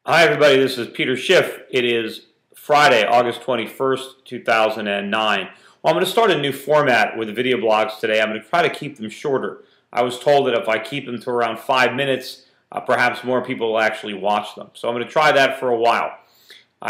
Hi, everybody. This is Peter Schiff. It is Friday, August 21st, 2009. Well, I'm going to start a new format with the video blogs today. I'm going to try to keep them shorter. I was told that if I keep them to around 5 minutes, perhaps more people will actually watch them. So I'm going to try that for a while.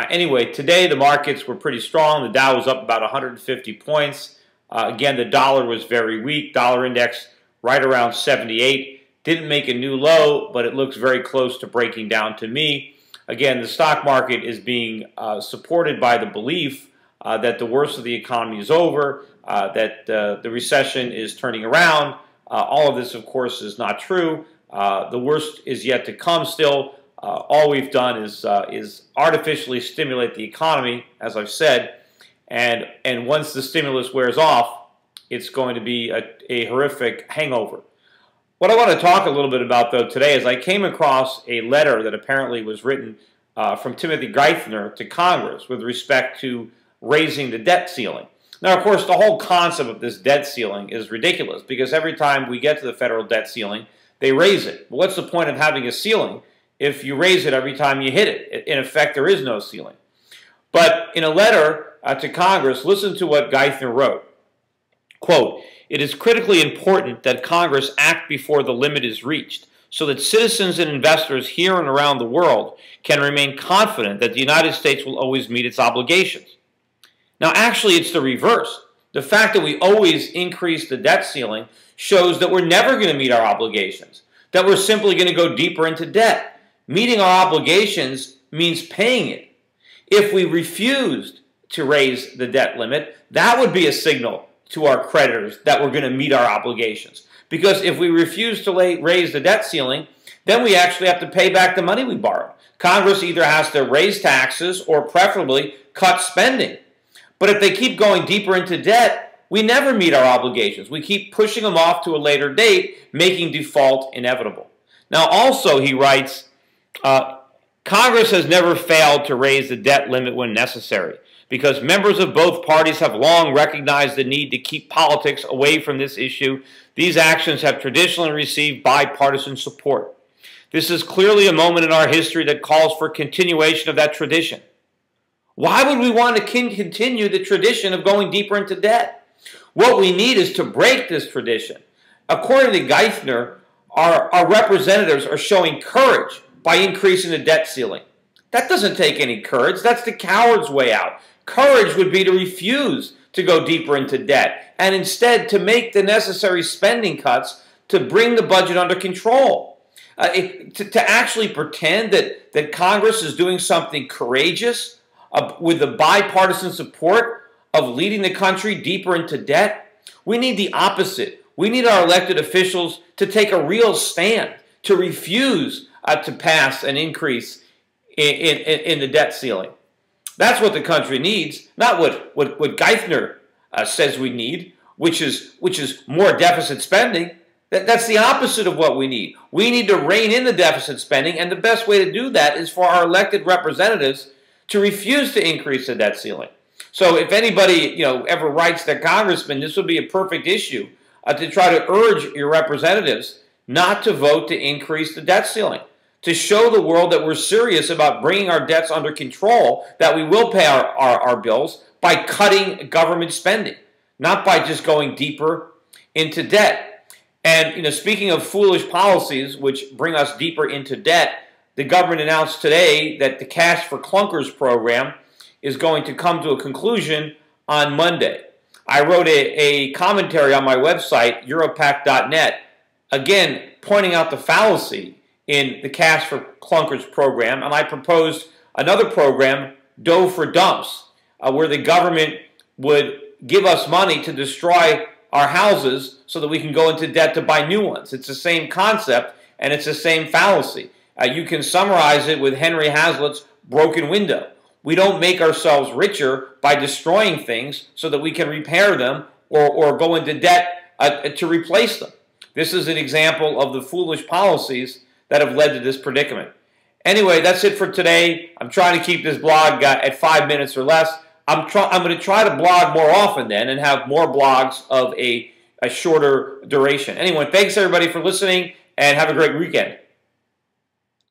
Anyway, today the markets were pretty strong. The Dow was up about 150 points. Again, the dollar was very weak. Dollar index right around 78. Didn't make a new low, but it looks very close to breaking down to me. Again, the stock market is being supported by the belief that the worst of the economy is over, that the recession is turning around. All of this, of course, is not true. The worst is yet to come still. All we've done is artificially stimulate the economy, as I've said, and once the stimulus wears off, it's going to be a horrific hangover. What I want to talk a little bit about, though, today is I came across a letter that apparently was written from Timothy Geithner to Congress with respect to raising the debt ceiling. Now, of course, the whole concept of this debt ceiling is ridiculous because every time we get to the federal debt ceiling, they raise it. But what's the point of having a ceiling if you raise it every time you hit it? In effect, there is no ceiling. But in a letter to Congress, listen to what Geithner wrote. Quote, "It is critically important that Congress act before the limit is reached so that citizens and investors here and around the world can remain confident that the United States will always meet its obligations." Now, actually, it's the reverse. The fact that we always increase the debt ceiling shows that we're never going to meet our obligations, that we're simply going to go deeper into debt. Meeting our obligations means paying it. If we refused to raise the debt limit, that would be a signal to our creditors that we're going to meet our obligations. Because if we refuse to raise the debt ceiling, then we actually have to pay back the money we borrowed. Congress either has to raise taxes or preferably cut spending. But if they keep going deeper into debt, we never meet our obligations. We keep pushing them off to a later date, making default inevitable. Now also, he writes, Congress has never failed to raise the debt limit when necessary, because members of both parties have long recognized the need to keep politics away from this issue. These actions have traditionally received bipartisan support. This is clearly a moment in our history that calls for continuation of that tradition. Why would we want to continue the tradition of going deeper into debt? What we need is to break this tradition. According to Geithner, our representatives are showing courage by increasing the debt ceiling. That doesn't take any courage. That's the coward's way out. Courage would be to refuse to go deeper into debt and instead to make the necessary spending cuts to bring the budget under control. To actually pretend that Congress is doing something courageous with the bipartisan support of leading the country deeper into debt, we need the opposite. We need our elected officials to take a real stand, to refuse to pass an increase in the debt ceiling. That's what the country needs, not what Geithner says we need, which is more deficit spending. That's the opposite of what we need. We need to rein in the deficit spending, and the best way to do that is for our elected representatives to refuse to increase the debt ceiling. So if anybody ever writes their congressman, this would be a perfect issue to try to urge your representatives not to vote to increase the debt ceiling, to show the world that we're serious about bringing our debts under control, that we will pay our bills by cutting government spending, not by just going deeper into debt. And speaking of foolish policies which bring us deeper into debt, the government announced today that the Cash for Clunkers program is going to come to a conclusion on Monday. I wrote a commentary on my website, Europac.net, again pointing out the fallacy in the Cash for Clunkers program, and I proposed another program, Dough for Dumps, where the government would give us money to destroy our houses so that we can go into debt to buy new ones. It's the same concept, and it's the same fallacy. You can summarize it with Henry Hazlitt's broken window. We don't make ourselves richer by destroying things so that we can repair them or go into debt to replace them. This is an example of the foolish policies that have led to this predicament. Anyway, that's it for today. I'm trying to keep this blog at 5 minutes or less. I'm going to try to blog more often then and have more blogs of a shorter duration. Anyway, thanks everybody for listening and have a great weekend.